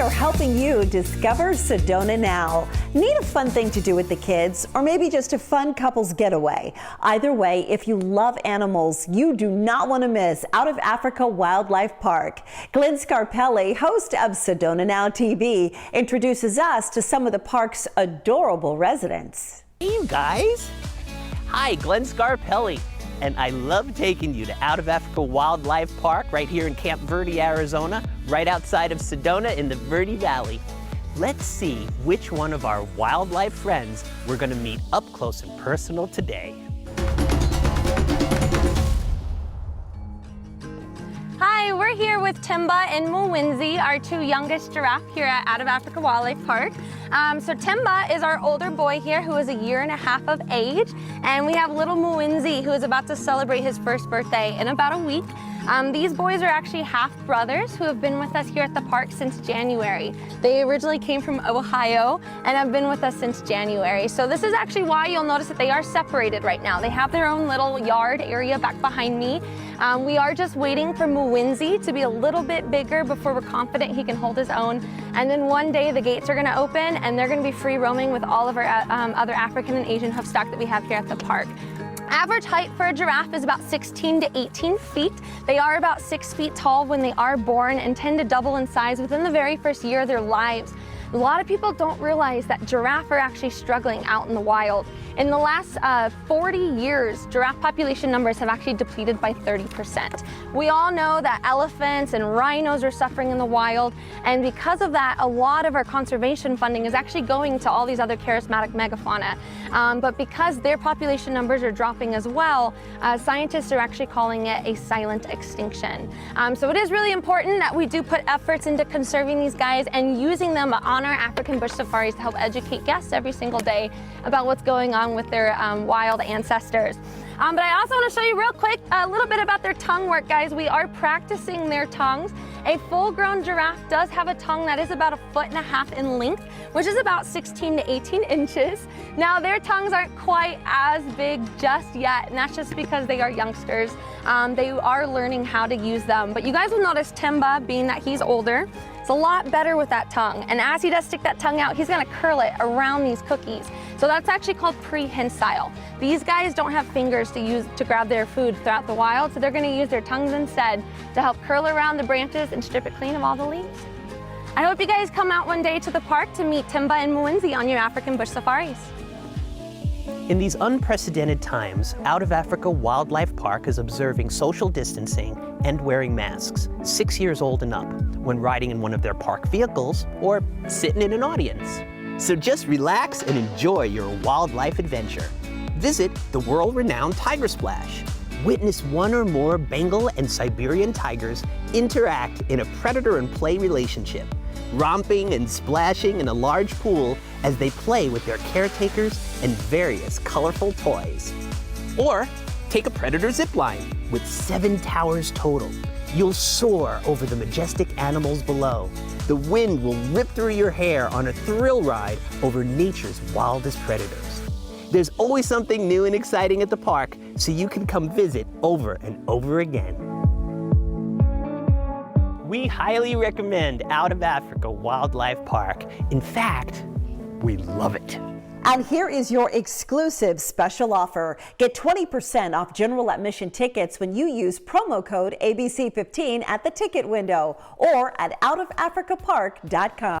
we are helping you discover Sedona now. Need a fun thing to do with the kids, or maybe just a fun couples getaway? Either way, if you love animals, you do not want to miss Out of Africa Wildlife Park. Glenn Scarpelli, host of Sedona Now TV, introduces us to some of the park's adorable residents. Hey, you guys. Hi, Glenn Scarpelli. And I love taking you to Out of Africa Wildlife Park right here in Camp Verde, Arizona, right outside of Sedona in the Verde Valley. Let's see which one of our wildlife friends we're going to meet up close and personal today. Hi, we're here with Timba and Mwinzi, our two youngest giraffe here at Out of Africa Wildlife Park. So Timba is our older boy here who is 1.5 years of age, and we have little Mwinzi who is about to celebrate his first birthday in about a week. These boys are actually half brothers who have been with us here at the park since January. They originally came from Ohio and have been with us since January. So this is actually why you'll notice that they are separated right now. They have their own little yard area back behind me. We are just waiting for Mwinzi to be a little bit bigger before we're confident he can hold his own. And then one day the gates are going to open and they're going to be free roaming with all of our other African and Asian hoofstock that we have here at the park. Average height for a giraffe is about 16 to 18 feet. They are about 6 feet tall when they are born and tend to double in size within the very first year of their lives. A lot of people don't realize that giraffe are actually struggling out in the wild. In the last 40 years, giraffe population numbers have actually depleted by 30%. We all know that elephants and rhinos are suffering in the wild, and because of that, a lot of our conservation funding is actually going to all these other charismatic megafauna. But because their population numbers are dropping as well, scientists are actually calling it a silent extinction. So it is really important that we do put efforts into conserving these guys and using them on our African bush safaris to help educate guests every single day about what's going on with their wild ancestors. But I also want to show you real quick a little bit about their tongue work, guys. We are practicing their tongues. A full-grown giraffe does have a tongue that is about 1.5 feet in length, which is about 16 to 18 inches. Now, their tongues aren't quite as big just yet, and that's just because they are youngsters. They are learning how to use them. But you guys will notice Timba, being that he's older, it's a lot better with that tongue. And as he does stick that tongue out, he's gonna curl it around these cookies. So that's actually called prehensile. These guys don't have fingers to use to grab their food throughout the wild, so they're gonna use their tongues instead to help curl around the branches and strip it clean of all the leaves. I hope you guys come out one day to the park to meet Timba and Mwinzi on your African bush safaris. In these unprecedented times, Out of Africa Wildlife Park is observing social distancing and wearing masks, 6 years old and up, when riding in one of their park vehicles or sitting in an audience. So just relax and enjoy your wildlife adventure. Visit the world-renowned Tiger Splash. Witness one or more Bengal and Siberian tigers interact in a predator and prey relationship, romping and splashing in a large pool as they play with their caretakers and various colorful toys. Or take a predator zip line with 7 towers total. You'll soar over the majestic animals below. The wind will rip through your hair on a thrill ride over nature's wildest predators. There's always something new and exciting at the park, so you can come visit over and over again. We highly recommend Out of Africa Wildlife Park. In fact, we love it. And here is your exclusive special offer. Get 20% off general admission tickets when you use promo code ABC15 at the ticket window or at outofafricapark.com.